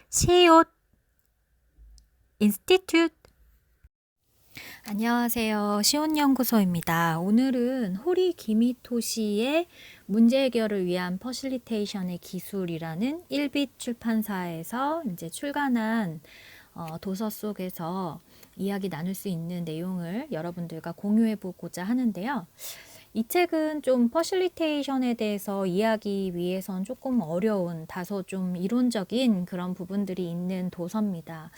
시옷 인스티튜트. 안녕하세요. 시온연구소입니다. 오늘은 호리 기미토시의 문제 해결을 위한 퍼실리테이션의 기술이라는 1빛 출판사에서 이제 출간한 도서 속에서 이야기 나눌 수 있는 내용을 여러분들과 공유해 보고자 하는데요. 이 책은 좀 퍼실리테이션에 대해서 이해하기 위해선 조금 어려운, 다소 좀 이론적인 그런 부분들이 있는 도서입니다.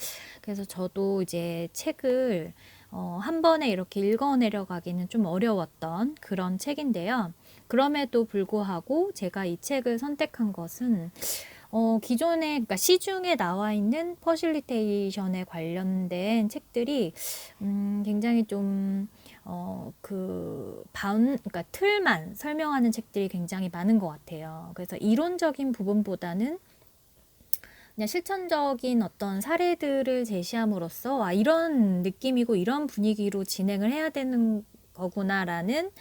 그래서 저도 이제 책을 한 번에 이렇게 읽어내려가기는 좀 어려웠던 그런 책인데요. 그럼에도 불구하고 제가 이 책을 선택한 것은 기존에, 그러니까 시중에 나와 있는 퍼실리테이션에 관련된 책들이 굉장히 좀 그러니까 틀만 설명하는 책들이 굉장히 많은 것 같아요. 그래서 이론적인 부분보다는 그냥 실천적인 어떤 사례들을 제시함으로써 이런 느낌이고 이런 분위기로 진행을 해야 되는 거구나라는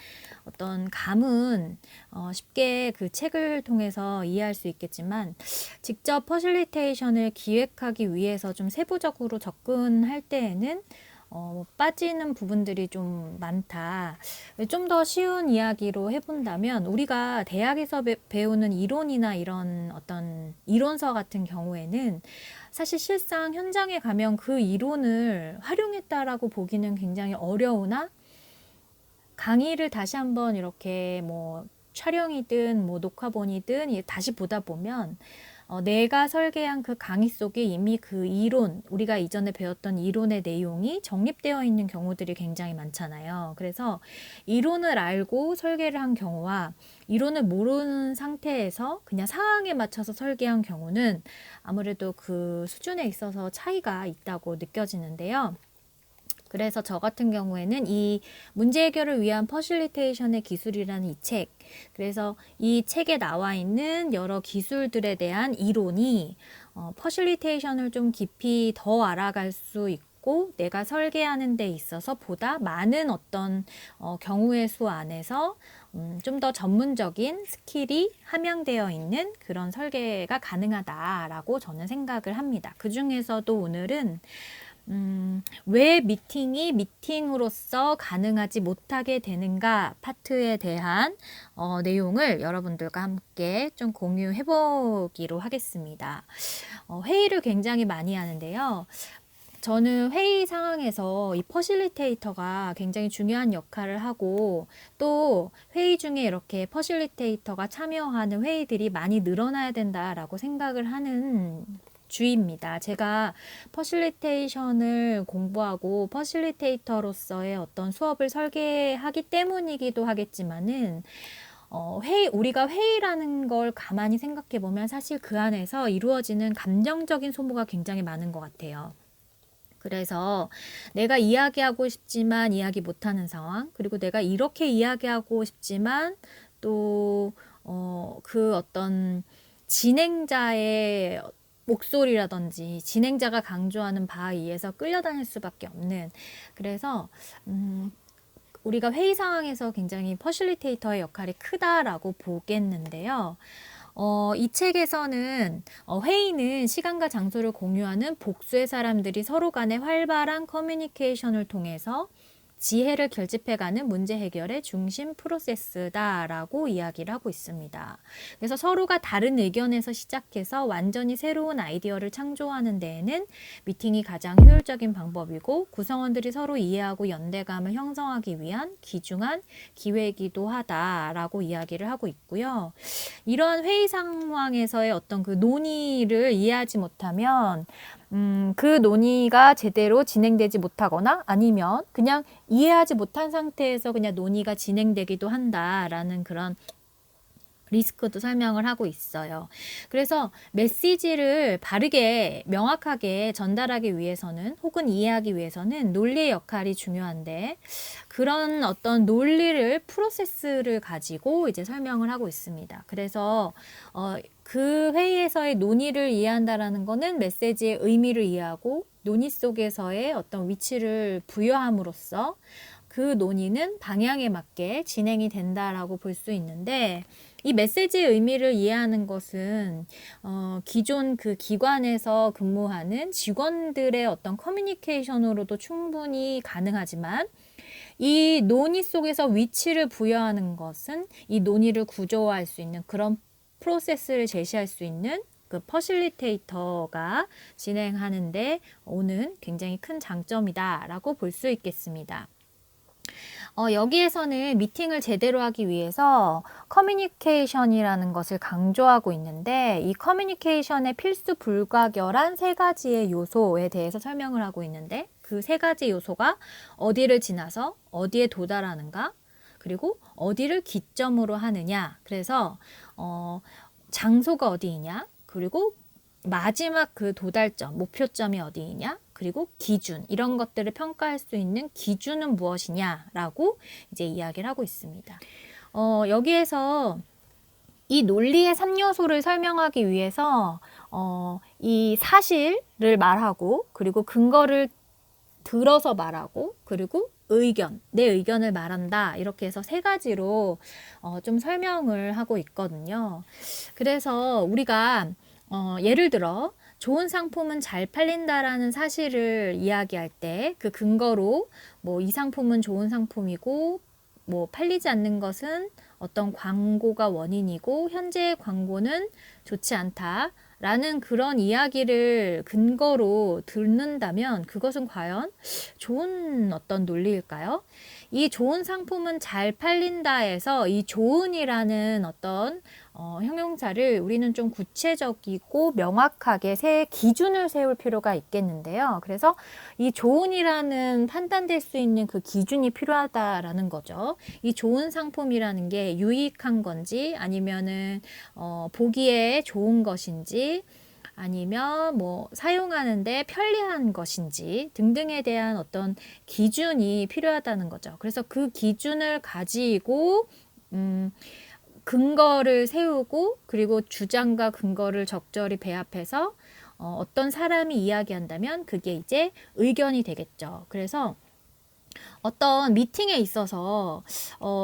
어떤 감은 쉽게 그 책을 통해서 이해할 수 있겠지만, 직접 퍼실리테이션을 기획하기 위해서 좀 세부적으로 접근할 때에는 빠지는 부분들이 좀 많다. 좀 더 쉬운 이야기로 해본다면, 우리가 대학에서 배우는 이론이나 이런 어떤 이론서 같은 경우에는 사실 실상 현장에 가면 그 이론을 활용했다라고 보기는 굉장히 어려우나, 강의를 다시 한번 이렇게 뭐 촬영이든 뭐 녹화본이든 다시 보다 보면 내가 설계한 그 강의 속에 이미 그 이론, 우리가 이전에 배웠던 이론의 내용이 정립되어 있는 경우들이 굉장히 많잖아요. 그래서 이론을 알고 설계를 한 경우와 이론을 모르는 상태에서 그냥 상황에 맞춰서 설계한 경우는 아무래도 그 수준에 있어서 차이가 있다고 느껴지는데요. 그래서 저 같은 경우에는 이 문제 해결을 위한 퍼실리테이션의 기술이라는 이 책, 그래서 이 책에 나와 있는 여러 기술들에 대한 이론이 퍼실리테이션을 좀 깊이 더 알아갈 수 있고, 내가 설계하는 데 있어서 보다 많은 어떤 경우의 수 안에서 좀 더 전문적인 스킬이 함양되어 있는 그런 설계가 가능하다라고 저는 생각을 합니다. 그 중에서도 오늘은 왜 미팅이 미팅으로서 가능하지 못하게 되는가 파트에 대한 내용을 여러분들과 함께 좀 공유해 보기로 하겠습니다. 회의를 굉장히 많이 하는데요. 저는 회의 상황에서 이 퍼실리테이터가 굉장히 중요한 역할을 하고, 또 회의 중에 이렇게 퍼실리테이터가 참여하는 회의들이 많이 늘어나야 된다라고 생각을 하는 주의입니다. 제가 퍼실리테이션을 공부하고 퍼실리테이터로서의 어떤 수업을 설계하기 때문이기도 하겠지만은, 우리가 회의라는 걸 가만히 생각해 보면 사실 그 안에서 이루어지는 감정적인 소모가 굉장히 많은 것 같아요. 그래서 내가 이야기하고 싶지만 이야기 못하는 상황, 그리고 내가 이렇게 이야기하고 싶지만 또 그 어떤 진행자의 목소리라든지 진행자가 강조하는 바에 의해서 끌려다닐 수밖에 없는, 그래서 우리가 회의 상황에서 굉장히 퍼실리테이터의 역할이 크다라고 보겠는데요. 이 책에서는 회의는 시간과 장소를 공유하는 복수의 사람들이 서로 간의 활발한 커뮤니케이션을 통해서 지혜를 결집해가는 문제 해결의 중심 프로세스다라고 이야기를 하고 있습니다. 그래서 서로가 다른 의견에서 시작해서 완전히 새로운 아이디어를 창조하는 데에는 미팅이 가장 효율적인 방법이고, 구성원들이 서로 이해하고 연대감을 형성하기 위한 귀중한 기회이기도 하다라고 이야기를 하고 있고요. 이러한 회의 상황에서의 어떤 그 논의를 이해하지 못하면 그 논의가 제대로 진행되지 못하거나, 아니면 그냥 이해하지 못한 상태에서 그냥 논의가 진행되기도 한다라는 그런 리스크도 설명을 하고 있어요. 그래서 메시지를 바르게 명확하게 전달하기 위해서는, 혹은 이해하기 위해서는 논리의 역할이 중요한데, 그런 어떤 논리를, 프로세스를 가지고 이제 설명을 하고 있습니다. 그래서 그 회의에서의 논의를 이해한다라는 거는 메시지의 의미를 이해하고 논의 속에서의 어떤 위치를 부여함으로써 그 논의는 방향에 맞게 진행이 된다라고 볼 수 있는데, 이 메시지의 의미를 이해하는 것은 기존 그 기관에서 근무하는 직원들의 어떤 커뮤니케이션으로도 충분히 가능하지만 이 논의 속에서 위치를 부여하는 것은 이 논의를 구조화할 수 있는 그런 프로세스를 제시할 수 있는 그 퍼실리테이터가 진행하는데 오는 굉장히 큰 장점이다라고 볼 수 있겠습니다. 여기에서는 미팅을 제대로 하기 위해서 커뮤니케이션이라는 것을 강조하고 있는데 이 커뮤니케이션의 필수 불가결한 세 가지의 요소에 대해서 설명을 하고 있는데 그 세 가지 요소가 어디를 지나서 어디에 도달하는가 그리고 어디를 기점으로 하느냐 그래서 장소가 어디이냐 그리고 마지막 그 도달점 목표점이 어디이냐 그리고 기준 이런 것들을 평가할 수 있는 기준은 무엇이냐라고 이제 이야기를 하고 있습니다. 여기에서 이 논리의 3요소를 설명하기 위해서 이 사실을 말하고 그리고 근거를 들어서 말하고 그리고 의견, 내 의견을 말한다 이렇게 해서 세 가지로 좀 설명을 하고 있거든요. 그래서 우리가 예를 들어 좋은 상품은 잘 팔린다라는 사실을 이야기할 때 그 근거로 뭐 이 상품은 좋은 상품이고 뭐 팔리지 않는 것은 어떤 광고가 원인이고 현재의 광고는 좋지 않다라는 그런 이야기를 근거로 듣는다면 그것은 과연 좋은 어떤 논리일까요? 이 좋은 상품은 잘 팔린다에서 이 좋은이라는 어떤 형용사를 우리는 좀 구체적이고 명확하게 세 기준을 세울 필요가 있겠는데요. 그래서 이 좋은이라는 판단될 수 있는 그 기준이 필요하다라는 거죠. 이 좋은 상품이라는 게 유익한 건지 아니면은 보기에 좋은 것인지 아니면 뭐 사용하는데 편리한 것인지 등등에 대한 어떤 기준이 필요하다는 거죠. 그래서 그 기준을 가지고 근거를 세우고 그리고 주장과 근거를 적절히 배합해서 어떤 사람이 이야기한다면 그게 이제 의견이 되겠죠. 그래서 어떤 미팅에 있어서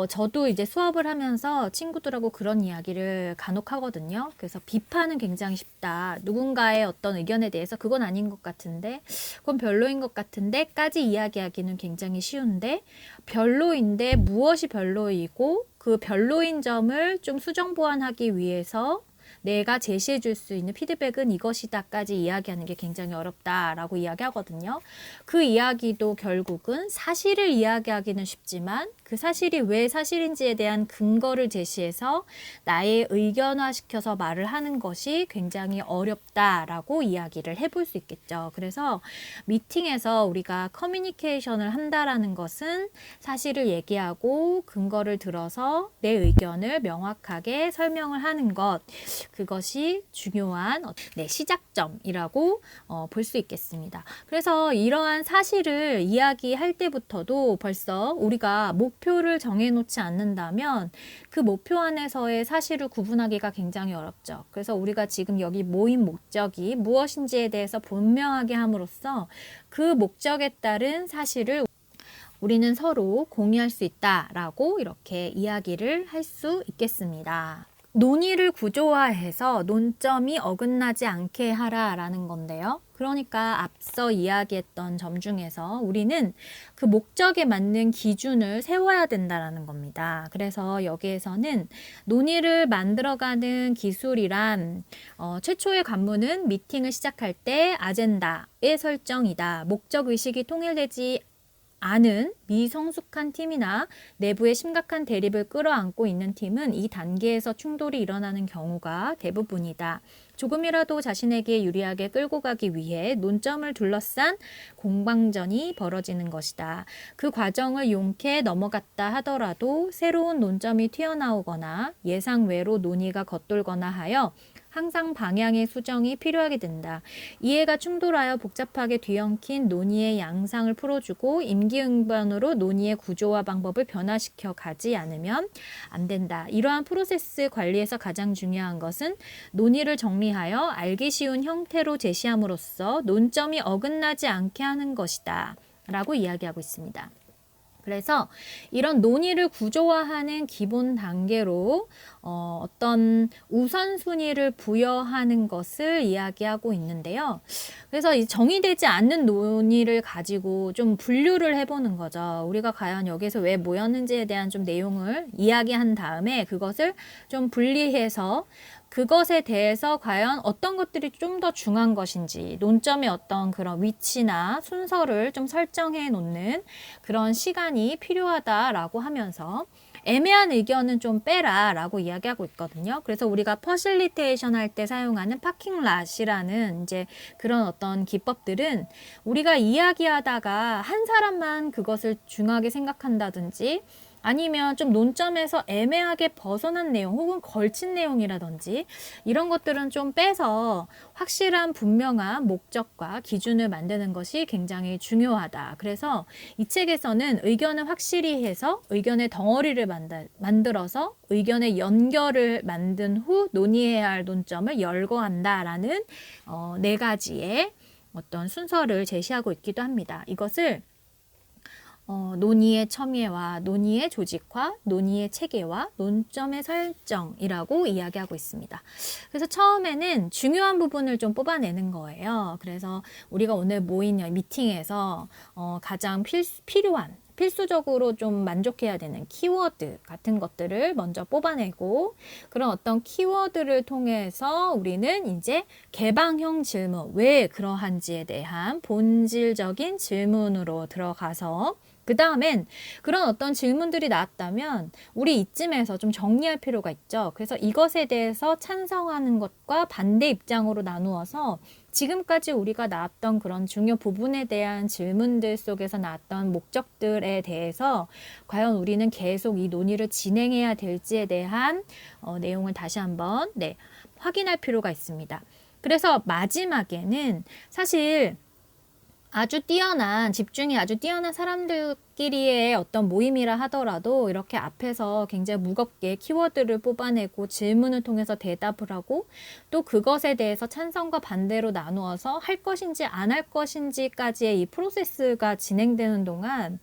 저도 이제 수업을 하면서 친구들하고 그런 이야기를 간혹 하거든요. 그래서 비판은 굉장히 쉽다. 누군가의 어떤 의견에 대해서 그건 아닌 것 같은데 그건 별로인 것 같은데까지 이야기하기는 굉장히 쉬운데 별로인데 무엇이 별로이고 그 별로인 점을 좀 수정 보완하기 위해서 내가 제시해 줄 수 있는 피드백은 이것이다까지 이야기하는 게 굉장히 어렵다라고 이야기하거든요. 그 이야기도 결국은 사실을 이야기하기는 쉽지만 그 사실이 왜 사실인지에 대한 근거를 제시해서 나의 의견화시켜서 말을 하는 것이 굉장히 어렵다라고 이야기를 해볼 수 있겠죠. 그래서 미팅에서 우리가 커뮤니케이션을 한다라는 것은 사실을 얘기하고 근거를 들어서 내 의견을 명확하게 설명을 하는 것 그것이 중요한 시작점이라고 볼 수 있겠습니다. 그래서 이러한 사실을 이야기할 때부터도 벌써 우리가 목표를 정해놓지 않는다면 그 목표 안에서의 사실을 구분하기가 굉장히 어렵죠. 그래서 우리가 지금 여기 모인 목적이 무엇인지에 대해서 분명하게 함으로써 그 목적에 따른 사실을 우리는 서로 공유할 수 있다라고 이렇게 이야기를 할 수 있겠습니다. 논의를 구조화해서 논점이 어긋나지 않게 하라라는 건데요. 그러니까 앞서 이야기했던 점 중에서 우리는 그 목적에 맞는 기준을 세워야 된다라는 겁니다. 그래서 여기에서는 논의를 만들어가는 기술이란 최초의 관문은 미팅을 시작할 때 아젠다의 설정이다. 목적의식이 통일되지 않은 미성숙한 팀이나 내부에 심각한 대립을 끌어안고 있는 팀은 이 단계에서 충돌이 일어나는 경우가 대부분이다. 조금이라도 자신에게 유리하게 끌고 가기 위해 논점을 둘러싼 공방전이 벌어지는 것이다. 그 과정을 용케 넘어갔다 하더라도 새로운 논점이 튀어나오거나 예상 외로 논의가 겉돌거나 하여 항상 방향의 수정이 필요하게 된다. 이해가 충돌하여 복잡하게 뒤엉킨 논의의 양상을 풀어주고 임기응변으로 논의의 구조와 방법을 변화시켜 가지 않으면 안 된다. 이러한 프로세스 관리에서 가장 중요한 것은 논의를 정리하여 알기 쉬운 형태로 제시함으로써 논점이 어긋나지 않게 하는 것이다. 라고 이야기하고 있습니다. 그래서 이런 논의를 구조화하는 기본 단계로 어떤 우선순위를 부여하는 것을 이야기하고 있는데요. 그래서 이 정의되지 않는 논의를 가지고 좀 분류를 해보는 거죠. 우리가 과연 여기서 왜 모였는지에 대한 좀 내용을 이야기한 다음에 그것을 좀 분리해서 그것에 대해서 과연 어떤 것들이 좀 더 중요한 것인지, 논점의 어떤 그런 위치나 순서를 좀 설정해 놓는 그런 시간이 필요하다라고 하면서 애매한 의견은 좀 빼라 라고 이야기하고 있거든요. 그래서 우리가 퍼실리테이션 할 때 사용하는 파킹랏이라는 이제 그런 어떤 기법들은 우리가 이야기하다가 한 사람만 그것을 중요하게 생각한다든지 아니면 좀 논점에서 애매하게 벗어난 내용 혹은 걸친 내용이라든지 이런 것들은 좀 빼서 확실한 분명한 목적과 기준을 만드는 것이 굉장히 중요하다. 그래서 이 책에서는 의견을 확실히 해서 의견의 덩어리를 만들어서 의견의 연결을 만든 후 논의해야 할 논점을 열거한다라는 네 가지의 어떤 순서를 제시하고 있기도 합니다. 이것을 논의의 첨예와 논의의 조직화, 논의의 체계와 논점의 설정이라고 이야기하고 있습니다. 그래서 처음에는 중요한 부분을 좀 뽑아내는 거예요. 그래서 우리가 오늘 모인 미팅에서 가장 필요한 필수적으로 좀 만족해야 되는 키워드 같은 것들을 먼저 뽑아내고 그런 어떤 키워드를 통해서 우리는 이제 개방형 질문, 왜 그러한지에 대한 본질적인 질문으로 들어가서 그 다음엔 그런 어떤 질문들이 나왔다면 우리 이쯤에서 좀 정리할 필요가 있죠. 그래서 이것에 대해서 찬성하는 것과 반대 입장으로 나누어서 지금까지 우리가 나왔던 그런 중요 부분에 대한 질문들 속에서 나왔던 목적들에 대해서 과연 우리는 계속 이 논의를 진행해야 될지에 대한 내용을 다시 한번 확인할 필요가 있습니다. 그래서 마지막에는 사실 집중이 아주 뛰어난 사람들끼리의 어떤 모임이라 하더라도 이렇게 앞에서 굉장히 무겁게 키워드를 뽑아내고 질문을 통해서 대답을 하고 또 그것에 대해서 찬성과 반대로 나누어서 할 것인지 안 할 것인지까지의 이 프로세스가 진행되는 동안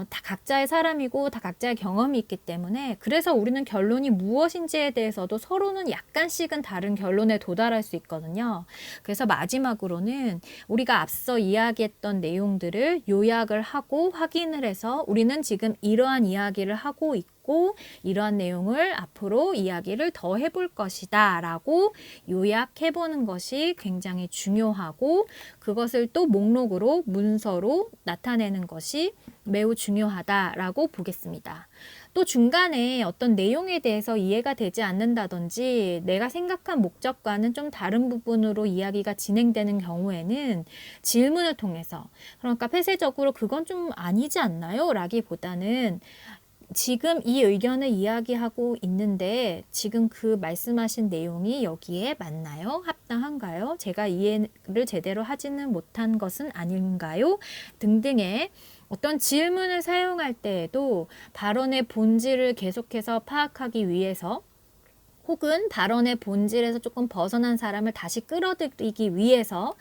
다 각자의 사람이고 다 각자의 경험이 있기 때문에 그래서 우리는 결론이 무엇인지에 대해서도 서로는 약간씩은 다른 결론에 도달할 수 있거든요. 그래서 마지막으로는 우리가 앞서 이야기했던 내용들을 요약을 하고 확인을 해서 우리는 지금 이러한 이야기를 하고 있고 이러한 내용을 앞으로 이야기를 더 해볼 것이다 라고 요약해보는 것이 굉장히 중요하고 그것을 또 목록으로 문서로 나타내는 것이 매우 중요하다라고 보겠습니다. 또 중간에 어떤 내용에 대해서 이해가 되지 않는다든지 내가 생각한 목적과는 좀 다른 부분으로 이야기가 진행되는 경우에는 질문을 통해서 그러니까 폐쇄적으로 그건 좀 아니지 않나요? 라기보다는 지금 이 의견을 이야기하고 있는데 지금 그 말씀하신 내용이 여기에 맞나요? 합당한가요? 제가 이해를 제대로 하지는 못한 것은 아닌가요? 등등의 어떤 질문을 사용할 때에도 발언의 본질을 계속해서 파악하기 위해서 혹은 발언의 본질에서 조금 벗어난 사람을 다시 끌어들이기 위해서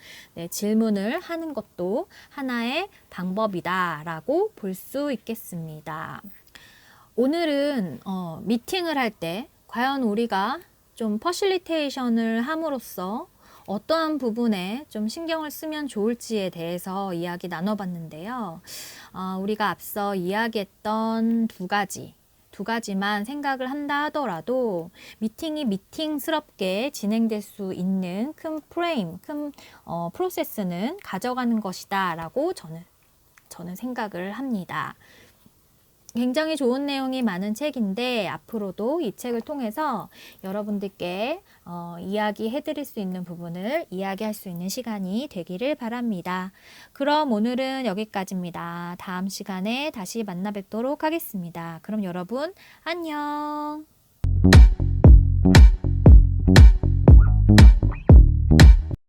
질문을 하는 것도 하나의 방법이다라고 볼 수 있겠습니다. 오늘은 미팅을 할 때 과연 우리가 좀 퍼실리테이션을 함으로써 어떠한 부분에 좀 신경을 쓰면 좋을지에 대해서 이야기 나눠봤는데요. 우리가 앞서 이야기했던 두 가지만 생각을 한다 하더라도 미팅이 미팅스럽게 진행될 수 있는 큰 프레임, 큰 프로세스는 가져가는 것이다 라고 저는 생각을 합니다. 굉장히 좋은 내용이 많은 책인데 앞으로도 이 책을 통해서 여러분들께 이야기해 드릴 수 있는 부분을 이야기할 수 있는 시간이 되기를 바랍니다. 그럼 오늘은 여기까지입니다. 다음 시간에 다시 만나 뵙도록 하겠습니다. 그럼 여러분 안녕.